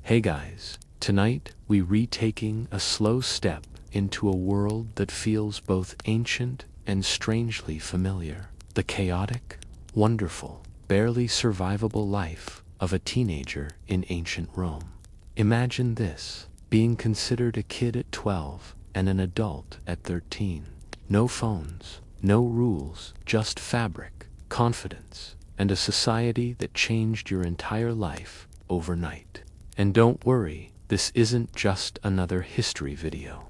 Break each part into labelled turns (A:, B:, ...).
A: Hey guys, tonight we retaking a slow step into a world that feels both ancient and strangely familiar. The chaotic, wonderful, barely survivable life of a teenager in ancient Rome. Imagine this, being considered a kid at 12 and an adult at 13. No phones, no rules, just fabric, confidence, and a society that changed your entire life overnight. And don't worry, this isn't just another history video.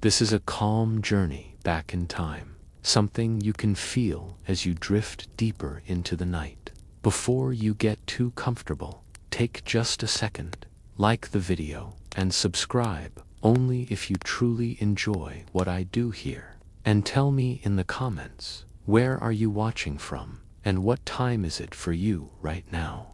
A: This is a calm journey back in time, something you can feel as you drift deeper into the night. Before you get too comfortable, take just a second, like the video, and subscribe only if you truly enjoy what I do here. And tell me in the comments, where are you watching from, and what time is it for you right now?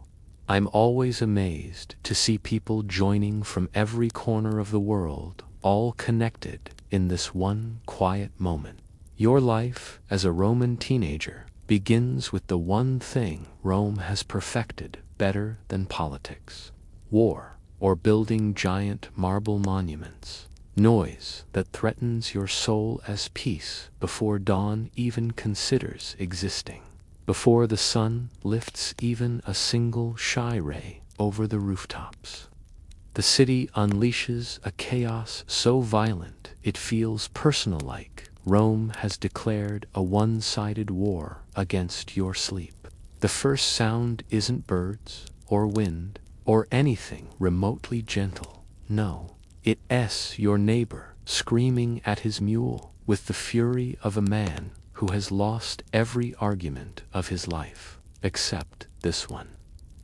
A: I'm always amazed to see people joining from every corner of the world, all connected in this one quiet moment. Your life as a Roman teenager begins with the one thing Rome has perfected better than politics: war, or building giant marble monuments. Noise that threatens your soul as peace before dawn even considers existing. Before the sun lifts even a single shy ray over the rooftops. The city unleashes a chaos so violent it feels personal-like. Rome has declared a one-sided war against your sleep. The first sound isn't birds, or wind, or anything remotely gentle. No, it's your neighbor screaming at his mule with the fury of a man who has lost every argument of his life, except this one.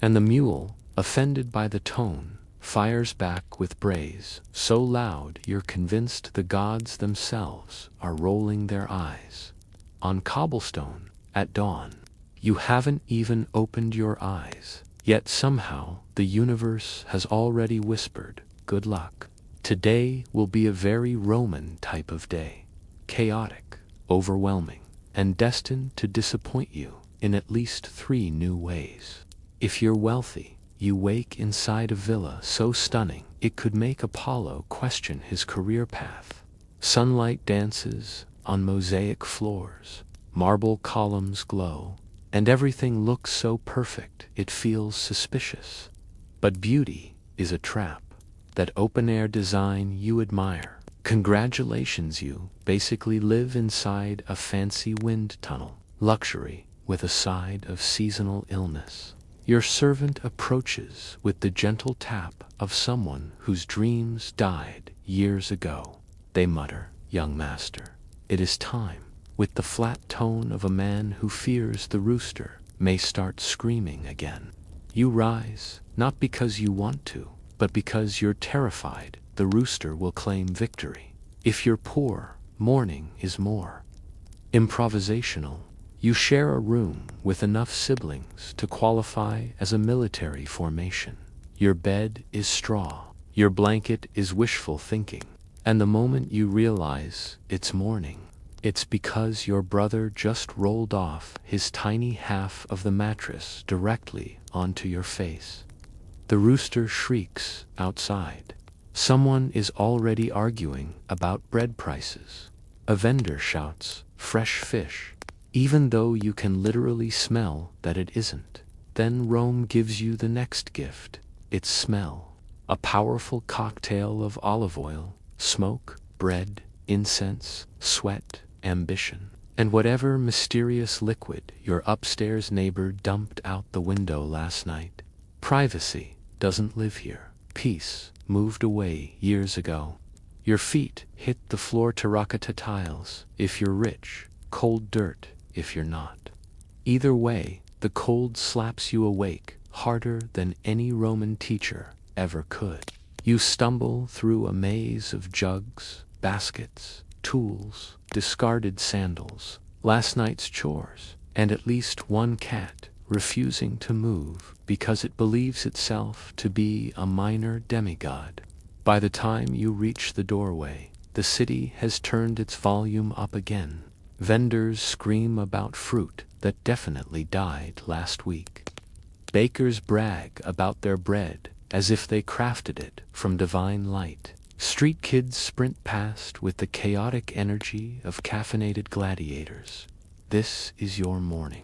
A: And the mule, offended by the tone, fires back with brays so loud you're convinced the gods themselves are rolling their eyes. On cobblestone, at dawn, you haven't even opened your eyes, yet somehow the universe has already whispered, good luck. Today will be a very Roman type of day. Chaotic, overwhelming, and destined to disappoint you in at least 3 new ways. If you're wealthy, you wake inside a villa so stunning it could make Apollo question his career path. Sunlight dances on mosaic floors, marble columns glow, and everything looks so perfect it feels suspicious. But beauty is a trap. That open-air design you admire, congratulations, you basically live inside a fancy wind tunnel. Luxury with a side of seasonal illness. Your servant approaches with the gentle tap of someone whose dreams died years ago. They mutter, young master, it is time, with the flat tone of a man who fears the rooster may start screaming again. You rise, not because you want to, but because you're terrified the rooster will claim victory. If you're poor, morning is more improvisational. You share a room with enough siblings to qualify as a military formation. Your bed is straw, your blanket is wishful thinking, and the moment you realize it's morning, it's because your brother just rolled off his tiny half of the mattress directly onto your face. The rooster shrieks outside. Someone is already arguing about bread prices. A vendor shouts, fresh fish, even though you can literally smell that it isn't. Then Rome gives you the next gift, its smell. A powerful cocktail of olive oil, smoke, bread, incense, sweat, ambition, and whatever mysterious liquid your upstairs neighbor dumped out the window last night. Privacy doesn't live here. Peace moved away years ago. Your feet hit the floor terracotta tiles if you're rich, cold dirt if you're not. Either way, the cold slaps you awake harder than any Roman teacher ever could. You stumble through a maze of jugs, baskets, tools, discarded sandals, last night's chores, and at least one cat refusing to move because it believes itself to be a minor demigod. By the time you reach the doorway, the city has turned its volume up again. Vendors scream about fruit that definitely died last week. Bakers brag about their bread as if they crafted it from divine light. Street kids sprint past with the chaotic energy of caffeinated gladiators. This is your morning.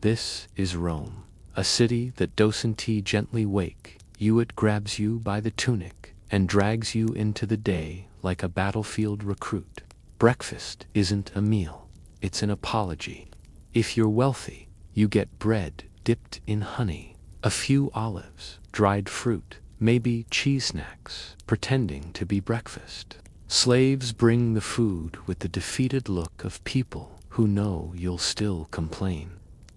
A: This is Rome, a city that doesn't gently wake you. It grabs you by the tunic and drags you into the day like a battlefield recruit. Breakfast isn't a meal, it's an apology. If you're wealthy, you get bread dipped in honey, a few olives, dried fruit, maybe cheese snacks, pretending to be breakfast. Slaves bring the food with the defeated look of people who know you'll still complain.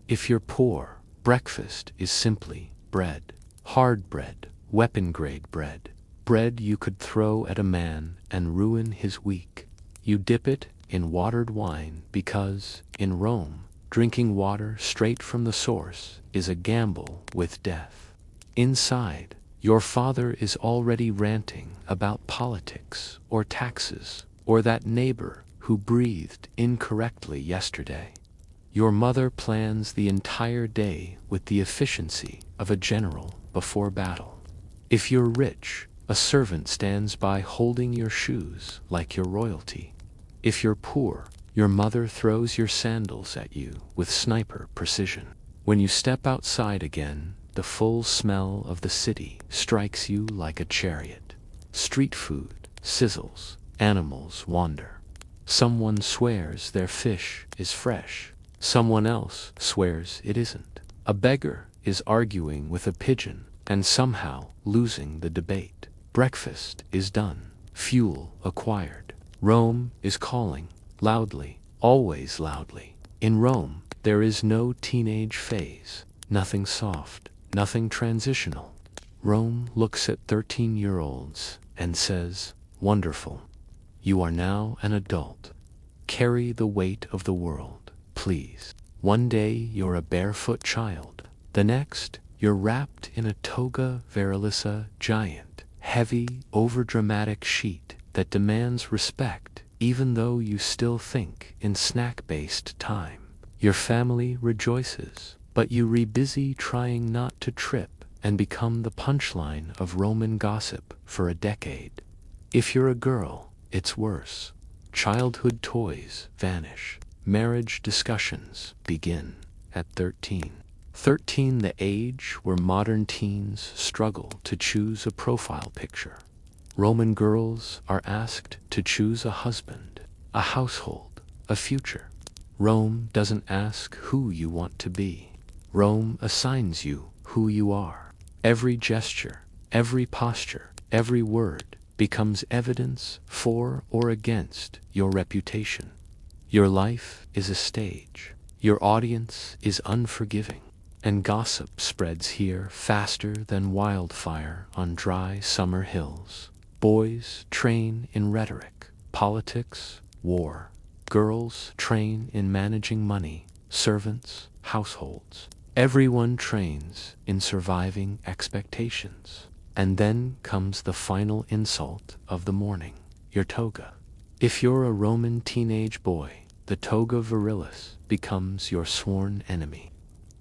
A: If you're poor, breakfast is simply bread. Hard bread, weapon-grade bread. Bread you could throw at a man and ruin his week. You dip it in watered wine because, in Rome, drinking water straight from the source is a gamble with death. Inside, your father is already ranting about politics or taxes or that neighbor who breathed incorrectly yesterday. Your mother plans the entire day with the efficiency of a general before battle. If you're rich, a servant stands by holding your shoes like your royalty. If you're poor, your mother throws your sandals at you with sniper precision. When you step outside again, the full smell of the city strikes you like a chariot. Street food sizzles, animals wander. Someone swears their fish is fresh. Someone else swears it isn't. A beggar is arguing with a pigeon and somehow losing the debate. Breakfast is done. Fuel acquired. Rome is calling, loudly, always loudly. In Rome, there is no teenage phase, nothing soft, nothing transitional. Rome looks at 13-year-olds and says, "Wonderful. You are now an adult. Carry the weight of the world, please." One day you're a barefoot child. The next, you're wrapped in a toga virilissa giant, heavy, overdramatic sheet that demands respect even though you still think in snack-based time. Your family rejoices, but you busy trying not to trip and become the punchline of Roman gossip for a decade. If you're a girl, it's worse. Childhood toys vanish. Marriage discussions begin at 13. 13, the age where modern teens struggle to choose a profile picture. Roman girls are asked to choose a husband, a household, a future. Rome doesn't ask who you want to be. Rome assigns you who you are. Every gesture, every posture, every word becomes evidence for or against your reputation. Your life is a stage. Your audience is unforgiving. And gossip spreads here faster than wildfire on dry summer hills. Boys train in rhetoric, politics, war. Girls train in managing money, servants, households. Everyone trains in surviving expectations. And then comes the final insult of the morning, your toga. If you're a Roman teenage boy, the toga virilis becomes your sworn enemy.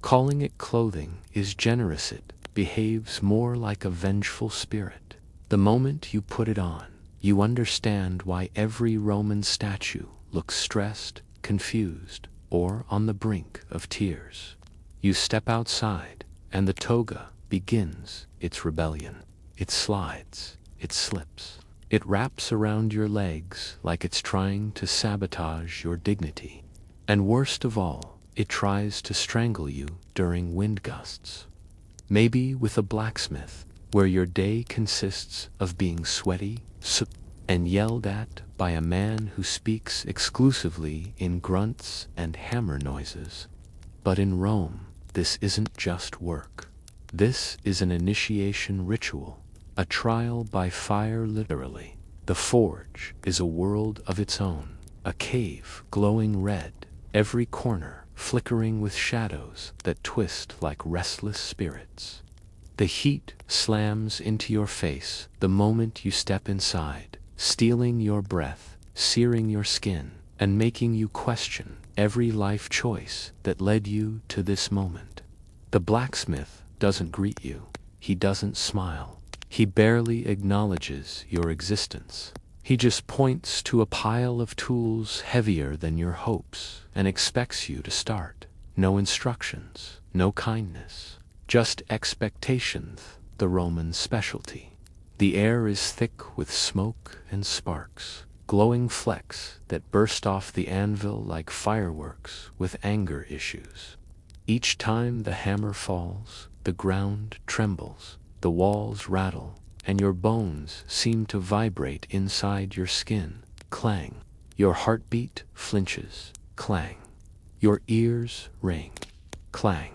A: Calling it clothing is generous. It behaves more like a vengeful spirit. The moment you put it on, you understand why every Roman statue looks stressed, confused, or on the brink of tears. You step outside, and the toga begins its rebellion. It slides, it slips, it wraps around your legs like it's trying to sabotage your dignity. And worst of all, it tries to strangle you during wind gusts. Maybe with a blacksmith, where your day consists of being sweaty, and yelled at by a man who speaks exclusively in grunts and hammer noises. But in Rome, this isn't just work. This is an initiation ritual, a trial by fire literally. The forge is a world of its own, a cave glowing red, every corner flickering with shadows that twist like restless spirits. The heat slams into your face the moment you step inside, stealing your breath, searing your skin, and making you question every life choice that led you to this moment. The blacksmith doesn't greet you. He doesn't smile. He barely acknowledges your existence. He just points to a pile of tools heavier than your hopes and expects you to start. No instructions, no kindness, just expectations, the Roman specialty. The air is thick with smoke and sparks, glowing flecks that burst off the anvil like fireworks with anger issues. Each time the hammer falls, the ground trembles, the walls rattle, and your bones seem to vibrate inside your skin. Clang. Your heartbeat flinches. Clang. Your ears ring. Clang.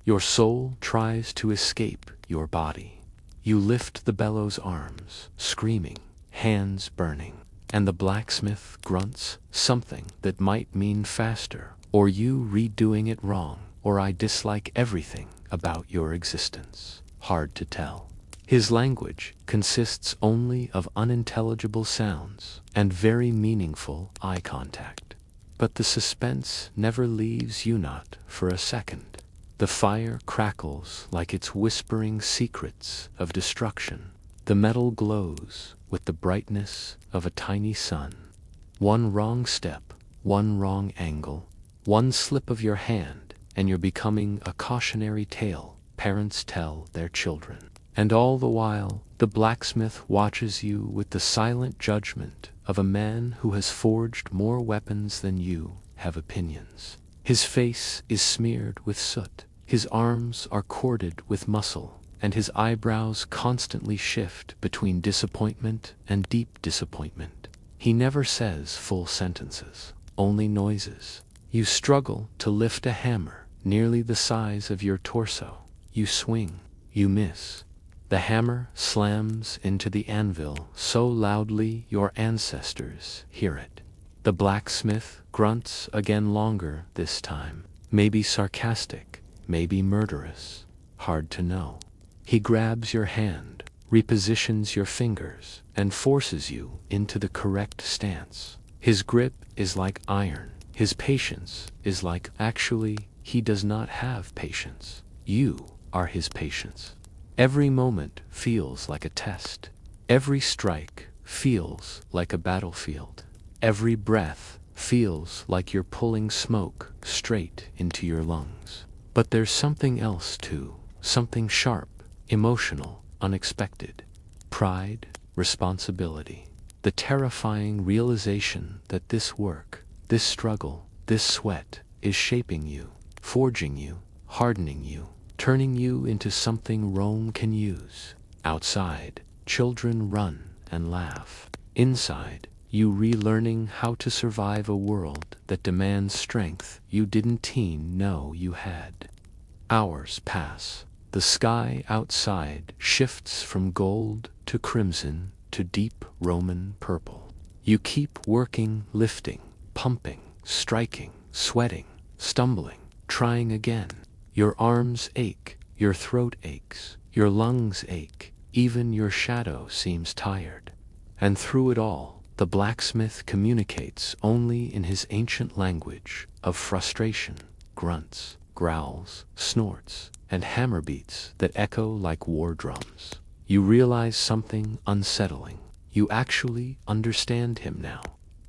A: Your soul tries to escape your body. You lift the bellows arms, screaming, hands burning, and the blacksmith grunts something that might mean faster, or you redoing it wrong, or I dislike everything about your existence. Hard to tell. His language consists only of unintelligible sounds and very meaningful eye contact. But the suspense never leaves you, not for a second. The fire crackles like it's whispering secrets of destruction. The metal glows with the brightness of a tiny sun. One wrong step, one wrong angle, one slip of your hand, and you're becoming a cautionary tale parents tell their children. And all the while, the blacksmith watches you with the silent judgment of a man who has forged more weapons than you have opinions. His face is smeared with soot, his arms are corded with muscle, and his eyebrows constantly shift between disappointment and deep disappointment. He never says full sentences, only noises. You struggle to lift a hammer nearly the size of your torso. You swing, you miss. The hammer slams into the anvil so loudly your ancestors hear it. The blacksmith grunts again, longer this time, maybe sarcastic, maybe murderous, hard to know. He grabs your hand, repositions your fingers, and forces you into the correct stance. His grip is like iron. His patience is like, actually, he does not have patience. You are his patience. Every moment feels like a test. Every strike feels like a battlefield. Every breath feels like you're pulling smoke straight into your lungs. But there's something else too, something sharp, emotional, unexpected. Pride, responsibility. The terrifying realization that this work, this struggle, this sweat is shaping you, forging you, hardening you, turning you into something Rome can use. Outside, children run and laugh. Inside, you relearning how to survive a world that demands strength you didn't know you had. Hours pass. The sky outside shifts from gold to crimson to deep Roman purple. You keep working, lifting, pumping, striking, sweating, stumbling, trying again. Your arms ache, your throat aches, your lungs ache, even your shadow seems tired. And through it all, the blacksmith communicates only in his ancient language of frustration, grunts, growls, snorts, and hammer beats that echo like war drums. You realize something unsettling. You actually understand him now.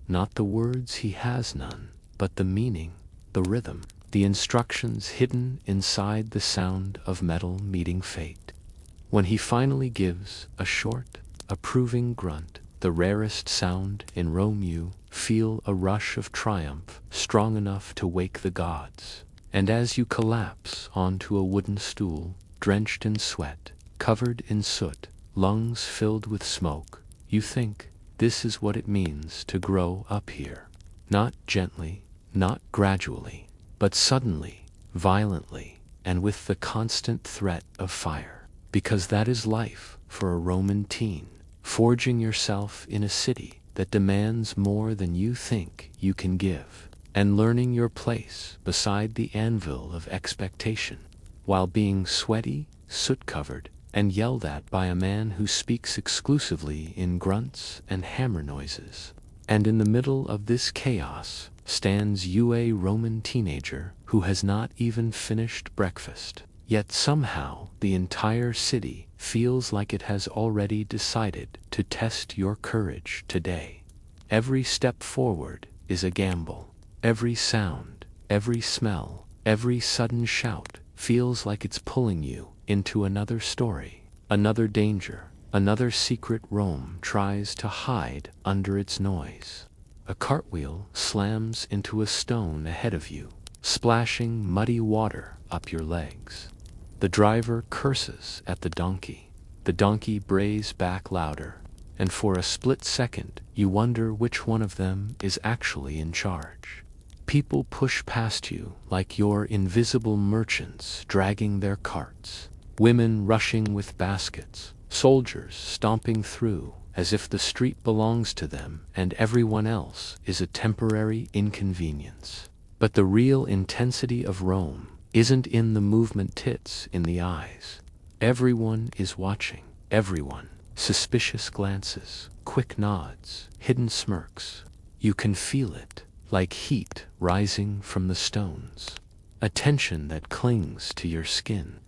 A: Not the words, he has none, but the meaning, the rhythm, the instructions hidden inside the sound of metal meeting fate. When he finally gives a short, approving grunt, the rarest sound in Rome, you feel a rush of triumph strong enough to wake the gods. And as you collapse onto a wooden stool, drenched in sweat, covered in soot, lungs filled with smoke, you think, this is what it means to grow up here. Not gently, not gradually, but suddenly, violently, and with the constant threat of fire. Because that is life for a Roman teen, forging yourself in a city that demands more than you think you can give, and learning your place beside the anvil of expectation, while being sweaty, soot-covered, and yelled at by a man who speaks exclusively in grunts and hammer noises. And in the middle of this chaos stands you, a Roman teenager who has not even finished breakfast. Yet somehow the entire city feels like it has already decided to test your courage today. Every step forward is a gamble. Every sound, every smell, every sudden shout feels like it's pulling you into another story, another danger, another secret Rome tries to hide under its noise. A cartwheel slams into a stone ahead of you, splashing muddy water up your legs. The driver curses at the donkey. The donkey brays back louder, and for a split second you wonder which one of them is actually in charge. People push past you like you're invisible merchants dragging their carts. Women rushing with baskets. Soldiers stomping through as if the street belongs to them and everyone else is a temporary inconvenience. But the real intensity of Rome isn't in the movement tits in the eyes. Everyone is watching. Everyone. Suspicious glances, quick nods, hidden smirks. You can feel it, like heat rising from the stones. A tension that clings to your skin.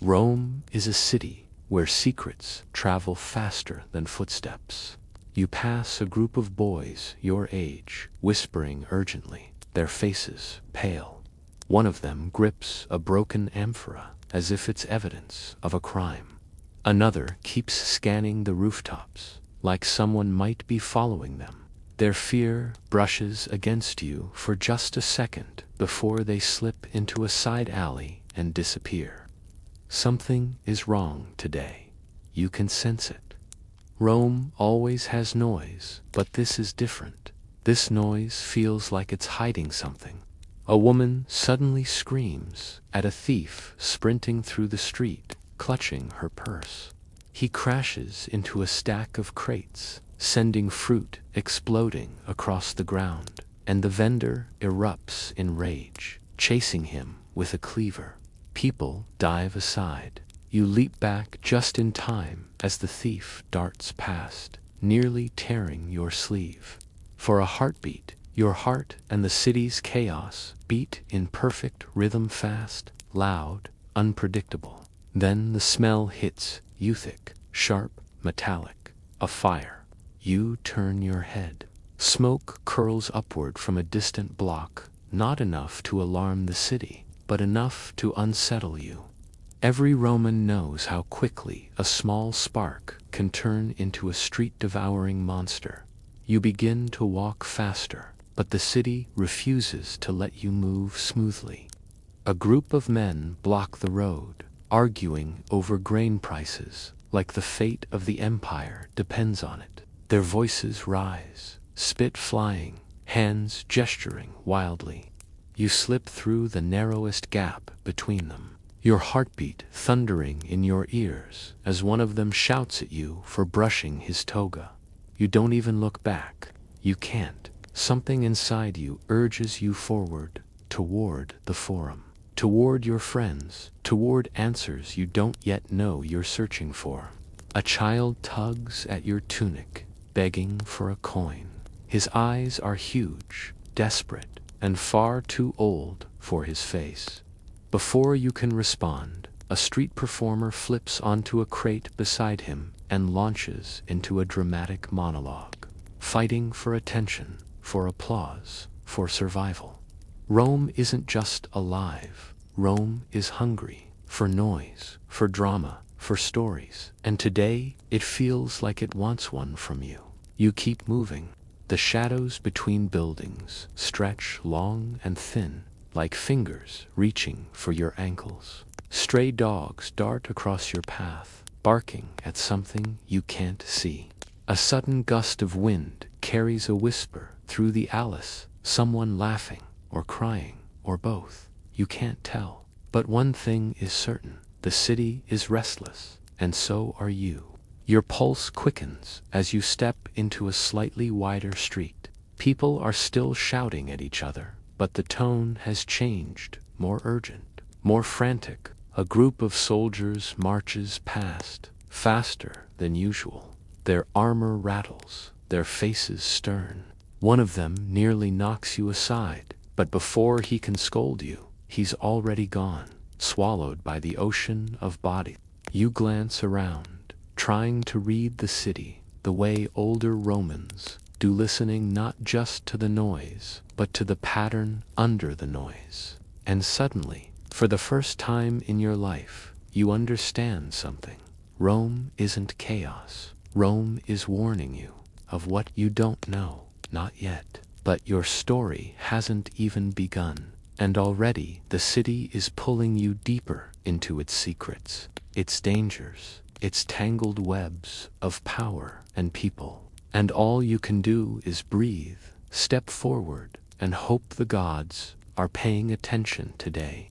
A: Rome is a city where secrets travel faster than footsteps. You pass a group of boys your age, whispering urgently, their faces pale. One of them grips a broken amphora as if it's evidence of a crime. Another keeps scanning the rooftops, like someone might be following them. Their fear brushes against you for just a second before they slip into a side alley and disappear. Something is wrong today. You can sense it. Rome always has noise, but this is different. This noise feels like it's hiding something. A woman suddenly screams at a thief sprinting through the street, clutching her purse. He crashes into a stack of crates, sending fruit exploding across the ground, and the vendor erupts in rage, chasing him with a cleaver. People dive aside. You leap back just in time as the thief darts past, nearly tearing your sleeve. For a heartbeat, your heart and the city's chaos beat in perfect rhythm, fast, loud, unpredictable. Then the smell hits you, thick, sharp, metallic, a fire. You turn your head. Smoke curls upward from a distant block, not enough to alarm the city, but enough to unsettle you. Every Roman knows how quickly a small spark can turn into a street-devouring monster. You begin to walk faster, but the city refuses to let you move smoothly. A group of men block the road, arguing over grain prices, like the fate of the empire depends on it. Their voices rise, spit flying, hands gesturing wildly. You slip through the narrowest gap between them, your heartbeat thundering in your ears as one of them shouts at you for brushing his toga. You don't even look back. You can't. Something inside you urges you forward, toward the forum, toward your friends, toward answers you don't yet know you're searching for. A child tugs at your tunic, begging for a coin. His eyes are huge, desperate, and far too old for his face. Before you can respond, a street performer flips onto a crate beside him and launches into a dramatic monologue, fighting for attention, for applause, for survival. Rome isn't just alive. Rome is hungry for noise, for drama, for stories, and today it feels like it wants one from you. You keep moving. The shadows between buildings stretch long and thin, like fingers reaching for your ankles. Stray dogs dart across your path, barking at something you can't see. A sudden gust of wind carries a whisper through the alleys, someone laughing or crying or both. You can't tell. But one thing is certain, the city is restless, and so are you. Your pulse quickens as you step into a slightly wider street. People are still shouting at each other, but the tone has changed, more urgent, more frantic. A group of soldiers marches past, faster than usual. Their armor rattles, their faces stern. One of them nearly knocks you aside, but before he can scold you, he's already gone, swallowed by the ocean of body. You glance around, trying to read the city the way older Romans do, listening not just to the noise, but to the pattern under the noise. And suddenly, for the first time in your life, you understand something. Rome isn't chaos. Rome is warning you of what you don't know, not yet. But your story hasn't even begun, and already the city is pulling you deeper into its secrets, its dangers, its tangled webs of power and people. And all you can do is breathe, step forward, and hope the gods are paying attention today.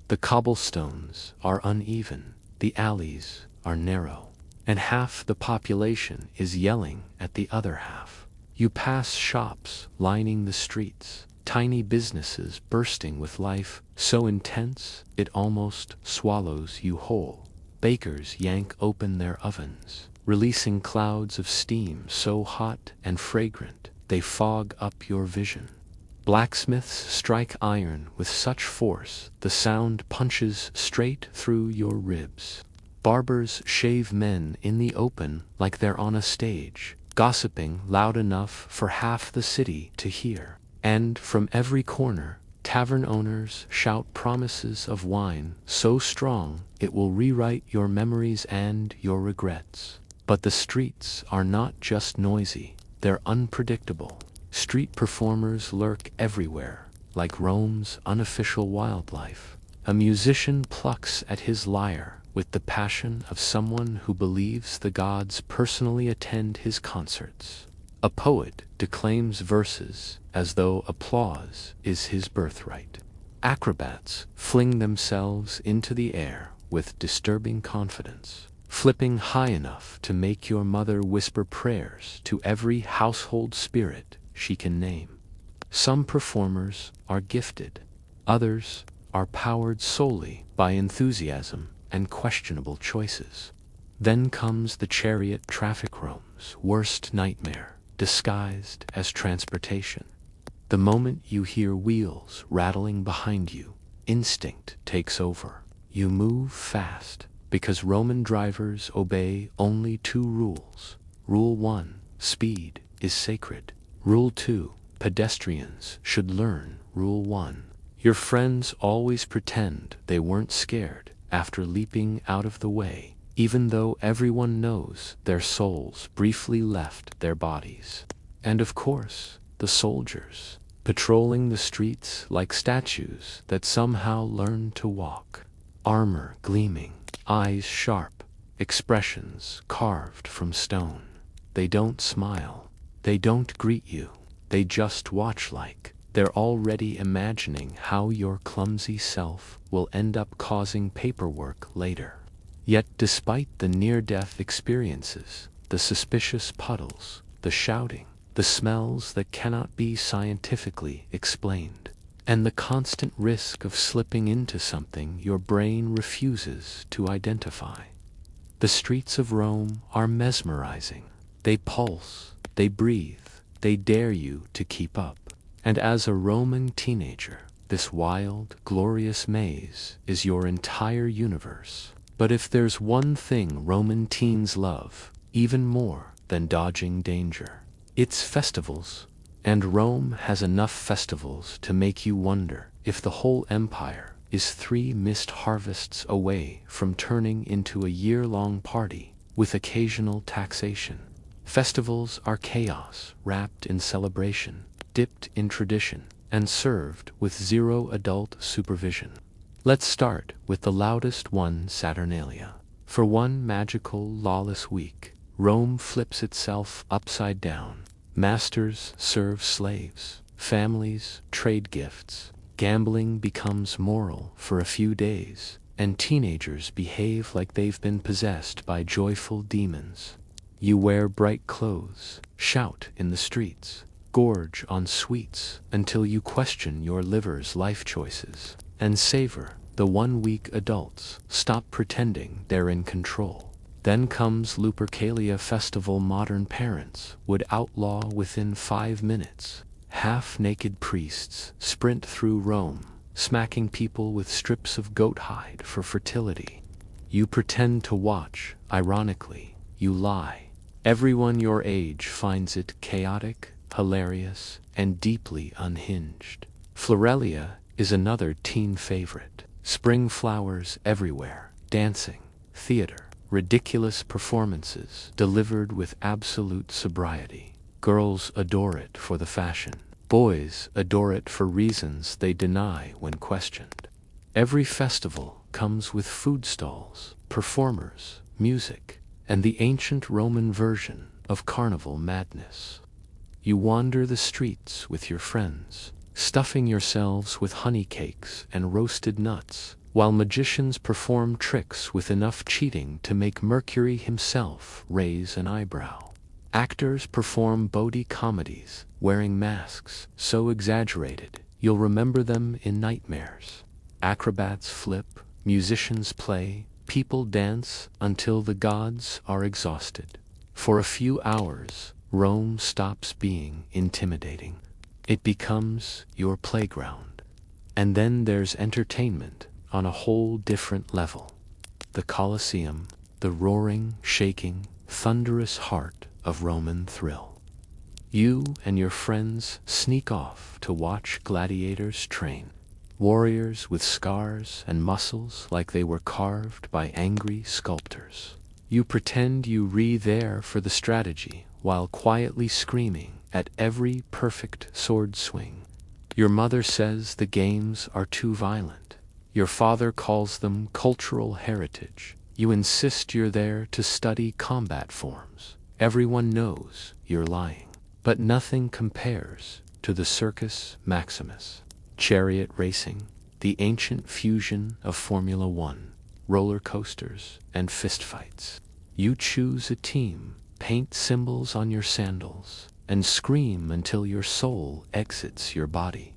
A: The cobblestones are uneven, the alleys are narrow, and half the population is yelling at the other half. You pass shops lining the streets, tiny businesses bursting with life so intense it almost swallows you whole. Bakers yank open their ovens, releasing clouds of steam so hot and fragrant they fog up your vision. Blacksmiths strike iron with such force the sound punches straight through your ribs. Barbers shave men in the open like they're on a stage, gossiping loud enough for half the city to hear. And from every corner, tavern owners shout promises of wine so strong it will rewrite your memories and your regrets. But the streets are not just noisy, they're unpredictable. Street performers lurk everywhere, like Rome's unofficial wildlife. A musician plucks at his lyre with the passion of someone who believes the gods personally attend his concerts. A poet declaims verses as though applause is his birthright. Acrobats fling themselves into the air with disturbing confidence, flipping high enough to make your mother whisper prayers to every household spirit she can name. Some performers are gifted, others are powered solely by enthusiasm and questionable choices. Then comes the chariot traffic, Rome's worst nightmare, disguised as transportation. The moment you hear wheels rattling behind you, instinct takes over. You move fast, because Roman drivers obey only two rules. Rule 1, speed is sacred. Rule 2, pedestrians should learn Rule 1. Your friends always pretend they weren't scared after leaping out of the way, even though everyone knows their souls briefly left their bodies. And of course, the soldiers, patrolling the streets like statues that somehow learned to walk. Armor gleaming, eyes sharp, expressions carved from stone. They don't smile. They don't greet you, they just watch like they're already imagining how your clumsy self will end up causing paperwork later. Yet despite the near-death experiences, the suspicious puddles, the shouting, the smells that cannot be scientifically explained, and the constant risk of slipping into something your brain refuses to identify, the streets of Rome are mesmerizing. They pulse. They breathe, they dare you to keep up. And as a Roman teenager, this wild, glorious maze is your entire universe. But if there's one thing Roman teens love, even more than dodging danger, it's festivals. And Rome has enough festivals to make you wonder if the whole empire is 3 missed harvests away from turning into a year-long party with occasional taxation. Festivals are chaos wrapped in celebration, dipped in tradition, and served with zero adult supervision. Let's start with the loudest one, Saturnalia. For one magical, lawless week, Rome flips itself upside down. Masters serve slaves, families trade gifts, gambling becomes moral for a few days, and teenagers behave like they've been possessed by joyful demons. You wear bright clothes, shout in the streets, gorge on sweets until you question your liver's life choices, and savor the 1 week adults stop pretending they're in control. Then comes Lupercalia Festival. Modern parents would outlaw within 5 minutes. Half-naked priests sprint through Rome, smacking people with strips of goat hide for fertility. You pretend to watch, ironically, you lie. Everyone your age finds it chaotic, hilarious, and deeply unhinged. Florelia is another teen favorite. Spring flowers everywhere, dancing, theater, ridiculous performances delivered with absolute sobriety. Girls adore it for the fashion. Boys adore it for reasons they deny when questioned. Every festival comes with food stalls, performers, music, and the ancient Roman version of carnival madness. You wander the streets with your friends, stuffing yourselves with honey cakes and roasted nuts, while magicians perform tricks with enough cheating to make Mercury himself raise an eyebrow. Actors perform Bodhi comedies, wearing masks so exaggerated you'll remember them in nightmares. Acrobats flip, musicians play, people dance until the gods are exhausted. For a few hours, Rome stops being intimidating. It becomes your playground. And then there's entertainment on a whole different level. The Colosseum, the roaring, shaking, thunderous heart of Roman thrill. You and your friends sneak off to watch gladiators train, warriors with scars and muscles like they were carved by angry sculptors. You pretend you re-there for the strategy while quietly screaming at every perfect sword swing. Your mother says the games are too violent. Your father calls them cultural heritage. You insist you're there to study combat forms. Everyone knows you're lying. But nothing compares to the Circus Maximus. Chariot racing, the ancient fusion of Formula One, roller coasters, and fistfights. You choose a team, paint symbols on your sandals, and scream until your soul exits your body.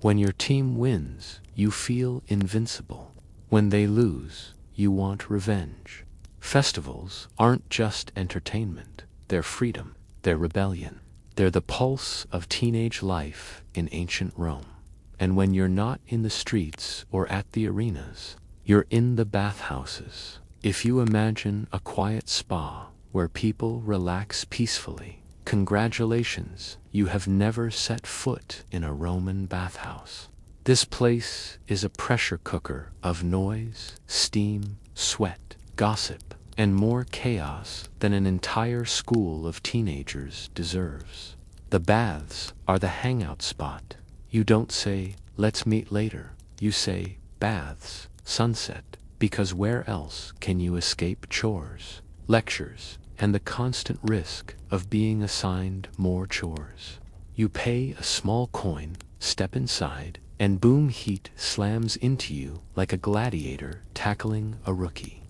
A: When your team wins, you feel invincible. When they lose, you want revenge. Festivals aren't just entertainment, they're freedom, they're rebellion. They're the pulse of teenage life in ancient Rome. And when you're not in the streets or at the arenas, you're in the bathhouses. If you imagine a quiet spa where people relax peacefully, congratulations, you have never set foot in a Roman bathhouse. This place is a pressure cooker of noise, steam, sweat, gossip, and more chaos than an entire school of teenagers deserves. The baths are the hangout spot. You don't say, let's meet later. You say, baths, sunset, because where else can you escape chores, lectures, and the constant risk of being assigned more chores? You pay a small coin, step inside, and boom, heat slams into you like a gladiator tackling a rookie.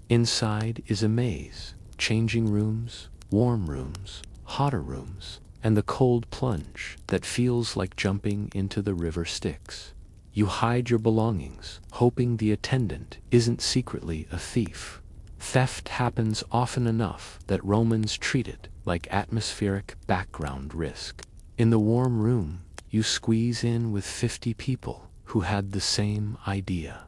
A: Inside is a maze, changing rooms, warm rooms, hotter rooms, and the cold plunge that feels like jumping into the river Styx. You hide your belongings, hoping the attendant isn't secretly a thief. Theft happens often enough that Romans treat it like atmospheric background risk. In the warm room, you squeeze in with 50 people who had the same idea.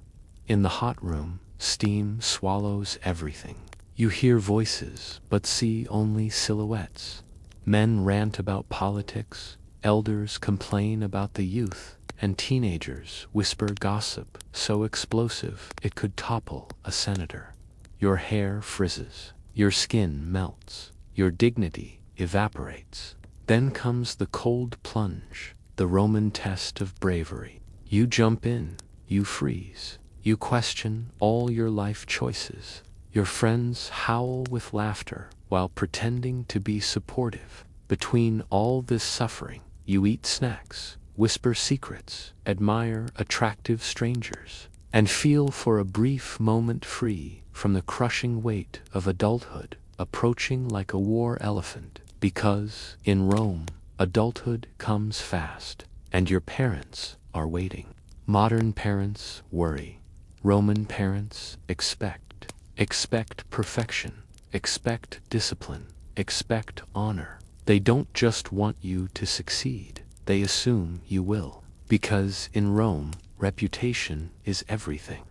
A: In the hot room, steam swallows everything. You hear voices, but see only silhouettes. Men rant about politics, elders complain about the youth, and teenagers whisper gossip so explosive it could topple a senator. Your hair frizzes, your skin melts, your dignity evaporates. Then comes the cold plunge, the Roman test of bravery. You jump in, you freeze, you question all your life choices. Your friends howl with laughter while pretending to be supportive. Between all this suffering, you eat snacks, whisper secrets, admire attractive strangers, and feel for a brief moment free from the crushing weight of adulthood, approaching like a war elephant. Because, in Rome, adulthood comes fast, and your parents are waiting. Modern parents worry. Roman parents expect. Expect perfection. Expect discipline. Expect honor. They don't just want you to succeed. They assume you will. Because in Rome, reputation is everything.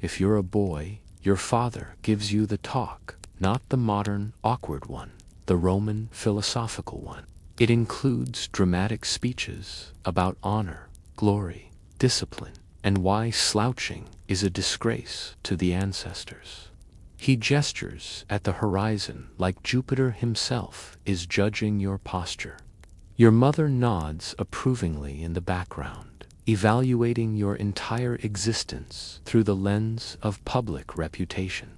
A: If you're a boy, your father gives you the talk, not the modern, awkward one, the Roman philosophical one. It includes dramatic speeches about honor, glory, discipline, and why slouching is a disgrace to the ancestors. He gestures at the horizon like Jupiter himself is judging your posture. Your mother nods approvingly in the background, evaluating your entire existence through the lens of public reputation.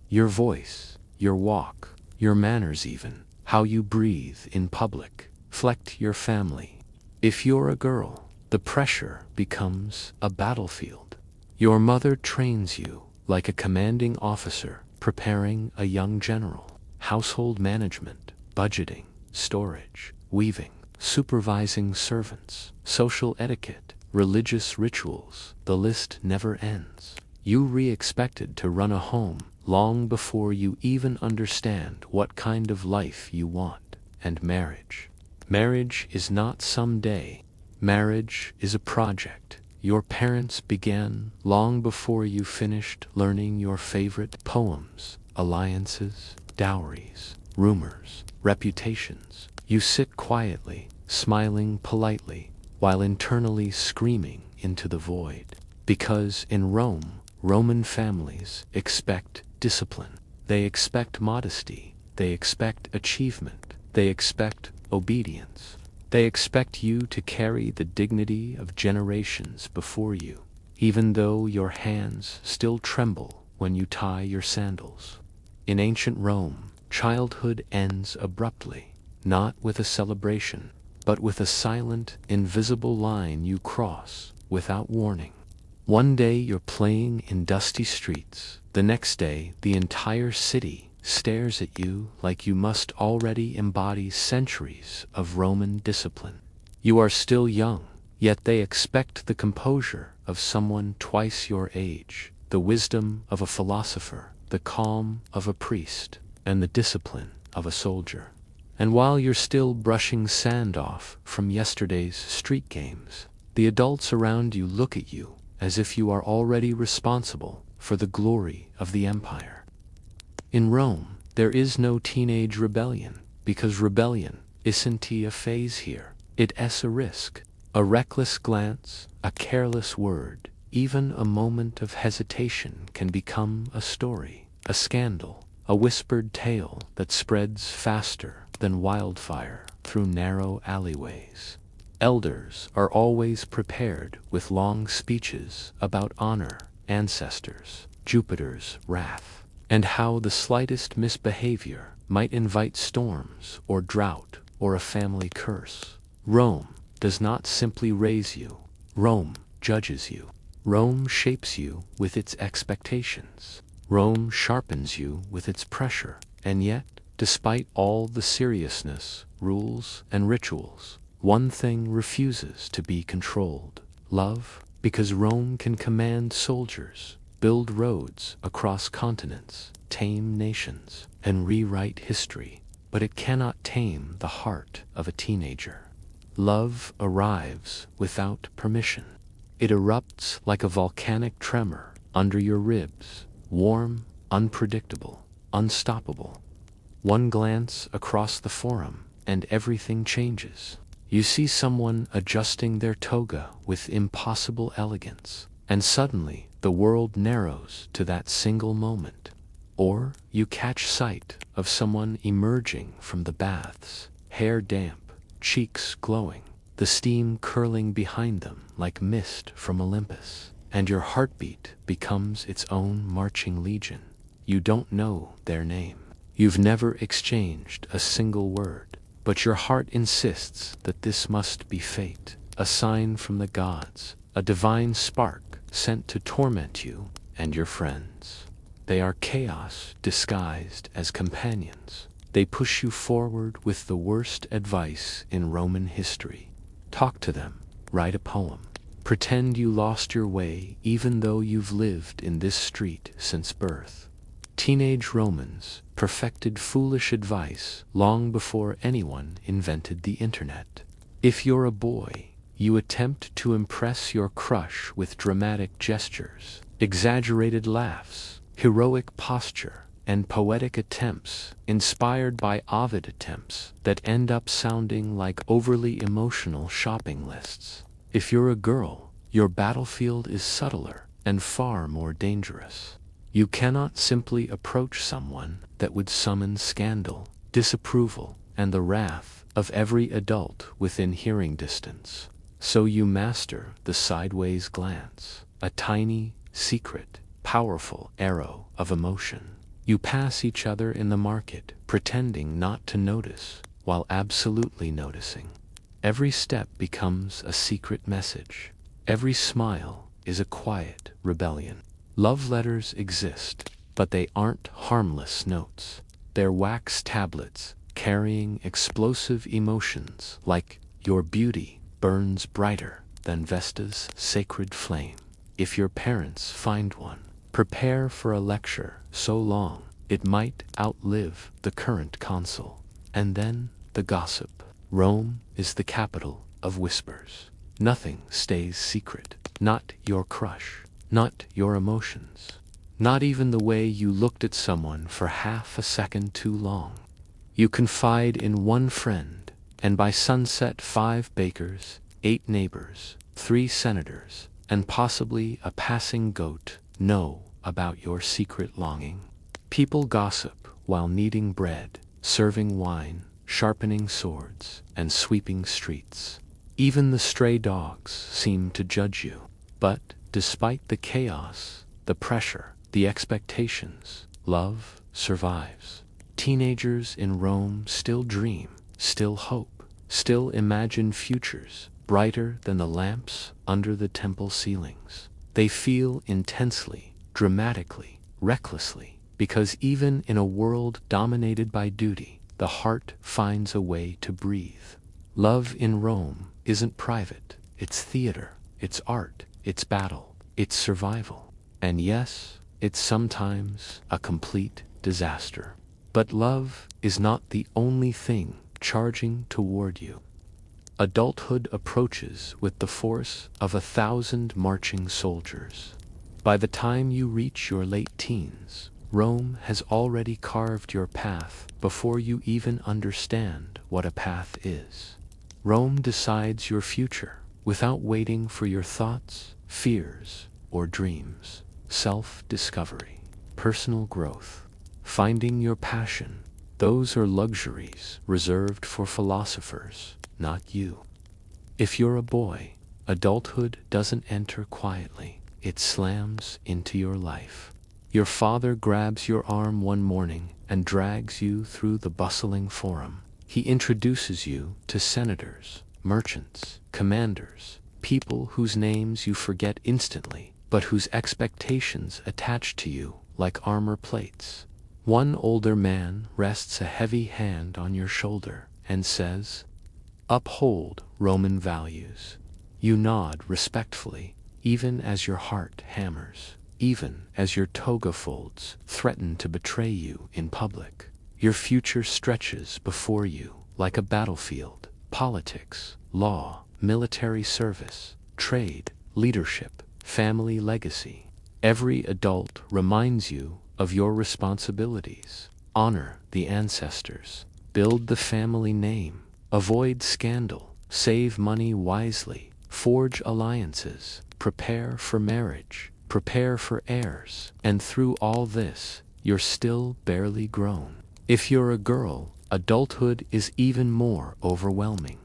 A: Your voice, your walk, your manners even, how you breathe in public, reflect your family. If you're a girl, the pressure becomes a battlefield. Your mother trains you like a commanding officer preparing a young general. Household management, budgeting, storage, weaving, supervising servants, social etiquette, religious rituals, the list never ends. You're expected to run a home long before you even understand what kind of life you want. And marriage. Marriage is not someday. Marriage is a project. Your parents began long before you finished learning your favorite poems, alliances, dowries, rumors, reputations. You sit quietly, smiling politely, while internally screaming into the void. Because in Rome, Roman families expect discipline. They expect modesty. They expect achievement. They expect obedience. They expect you to carry the dignity of generations before you, even though your hands still tremble when you tie your sandals. In ancient Rome, childhood ends abruptly, not with a celebration, but with a silent, invisible line you cross without warning. One day you're playing in dusty streets. The next day, the entire city stares at you like you must already embody centuries of Roman discipline. You are still young, yet they expect the composure of someone twice your age, the wisdom of a philosopher, the calm of a priest, and the discipline of a soldier. And while you're still brushing sand off from yesterday's street games, the adults around you look at you as if you are already responsible for the glory of the empire. In Rome, there is no teenage rebellion, because rebellion isn't a phase here. It's a risk. A reckless glance, a careless word, even a moment of hesitation can become a story, a scandal, a whispered tale that spreads faster than wildfire through narrow alleyways. Elders are always prepared with long speeches about honor, ancestors, Jupiter's wrath, and how the slightest misbehavior might invite storms or drought or a family curse. Rome does not simply raise you. Rome judges you. Rome shapes you with its expectations. Rome sharpens you with its pressure. And yet, despite all the seriousness, rules, and rituals, one thing refuses to be controlled: love. Because Rome can command soldiers, build roads across continents, tame nations, and rewrite history, but it cannot tame the heart of a teenager. Love arrives without permission. It erupts like a volcanic tremor under your ribs, warm, unpredictable, unstoppable. One glance across the forum, and everything changes. You see someone adjusting their toga with impossible elegance, and suddenly the world narrows to that single moment. Or you catch sight of someone emerging from the baths, hair damp, cheeks glowing, the steam curling behind them like mist from Olympus, and your heartbeat becomes its own marching legion. You don't know their name. You've never exchanged a single word, but your heart insists that this must be fate, a sign from the gods, a divine spark sent to torment you and your friends. They are chaos disguised as companions. They push you forward with the worst advice in Roman history. Talk to them, write a poem, pretend you lost your way even though you've lived in this street since birth. Teenage Romans perfected foolish advice long before anyone invented the internet. If you're a boy, You attempt to impress your crush with dramatic gestures, exaggerated laughs, heroic posture, and poetic attempts inspired by Ovid attempts that end up sounding like overly emotional shopping lists. If you're a girl, your battlefield is subtler and far more dangerous. You cannot simply approach someone that would summon scandal, disapproval, and the wrath of every adult within hearing distance. So you master the sideways glance, a tiny, secret, powerful arrow of emotion. You pass each other in the market, pretending not to notice, while absolutely noticing. Every step becomes a secret message. Every smile is a quiet rebellion. Love letters exist, but they aren't harmless notes. They're wax tablets carrying explosive emotions like "Your beauty burns brighter than Vesta's sacred flame." If your parents find one, prepare for a lecture so long it might outlive the current consul. And then the gossip. Rome is the capital of whispers. Nothing stays secret. Not your crush. Not your emotions. Not even the way you looked at someone for half a second too long. You confide in one friend, and by sunset 5 bakers, 8 neighbors, 3 senators, and possibly a passing goat know about your secret longing. People gossip while kneading bread, serving wine, sharpening swords, and sweeping streets. Even the stray dogs seem to judge you. But despite the chaos, the pressure, the expectations, love survives. Teenagers in Rome still dream, still hope, still imagine futures brighter than the lamps under the temple ceilings. They feel intensely, dramatically, recklessly, because even in a world dominated by duty, the heart finds a way to breathe. Love in Rome isn't private. It's theater, it's art, it's battle, it's survival. And yes, it's sometimes a complete disaster. But love is not the only thing charging toward you. Adulthood approaches with the force of 1,000 marching soldiers. By the time you reach your late teens, Rome has already carved your path before you even understand what a path is. Rome decides your future without waiting for your thoughts, fears, or dreams. Self-discovery, personal growth, finding your passion, those are luxuries reserved for philosophers, not you. If you're a boy, adulthood doesn't enter quietly. It slams into your life. Your father grabs your arm one morning and drags you through the bustling forum. He introduces you to senators, merchants, commanders, people whose names you forget instantly, but whose expectations attach to you like armor plates. One older man rests a heavy hand on your shoulder and says, "Uphold Roman values." You nod respectfully, even as your heart hammers, even as your toga folds threaten to betray you in public. Your future stretches before you like a battlefield: politics, law, military service, trade, leadership, family legacy. Every adult reminds you of your responsibilities. Honor the ancestors. Build the family name. Avoid scandal. Save money wisely. Forge alliances. Prepare for marriage. Prepare for heirs. And through all this, you're still barely grown. If you're a girl, adulthood is even more overwhelming.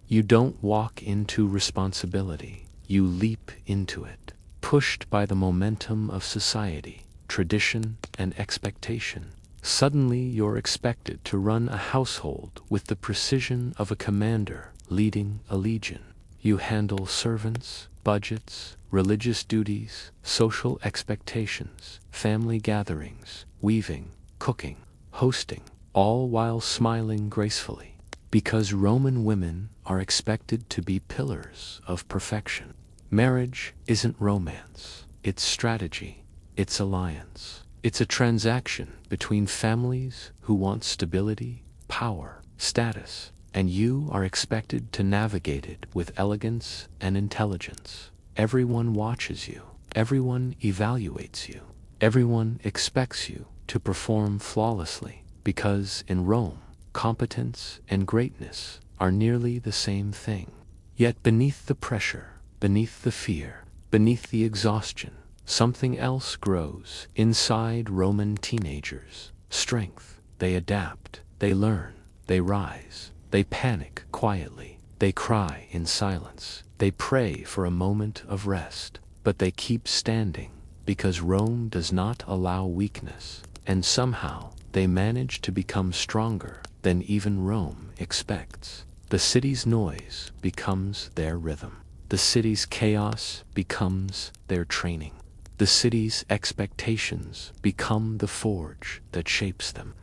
A: You don't walk into responsibility. You leap into it, pushed by the momentum of society, tradition, and expectation. Suddenly you're expected to run a household with the precision of a commander leading a legion. You handle servants, budgets, religious duties, social expectations, family gatherings, weaving, cooking, hosting, all while smiling gracefully. Because Roman women are expected to be pillars of perfection. Marriage isn't romance. It's strategy. It's alliance. It's a transaction between families who want stability, power, status, and you are expected to navigate it with elegance and intelligence. Everyone watches you. Everyone evaluates you. Everyone expects you to perform flawlessly, because in Rome, competence and greatness are nearly the same thing. Yet beneath the pressure, beneath the fear, beneath the exhaustion, something else grows inside Roman teenagers. Strength. They adapt. They learn. They rise. They panic quietly. They cry in silence. They pray for a moment of rest. But they keep standing, because Rome does not allow weakness. And somehow, they manage to become stronger than even Rome expects. The city's noise becomes their rhythm. The city's chaos becomes their training. The city's expectations become the forge that shapes them.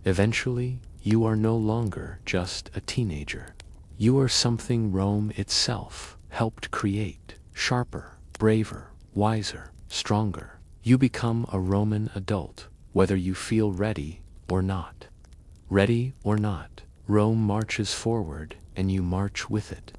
A: Eventually, you are no longer just a teenager. You are something Rome itself helped create. Sharper, braver, wiser, stronger. You become a Roman adult, whether you feel ready or not. Ready or not, Rome marches forward and you march with it.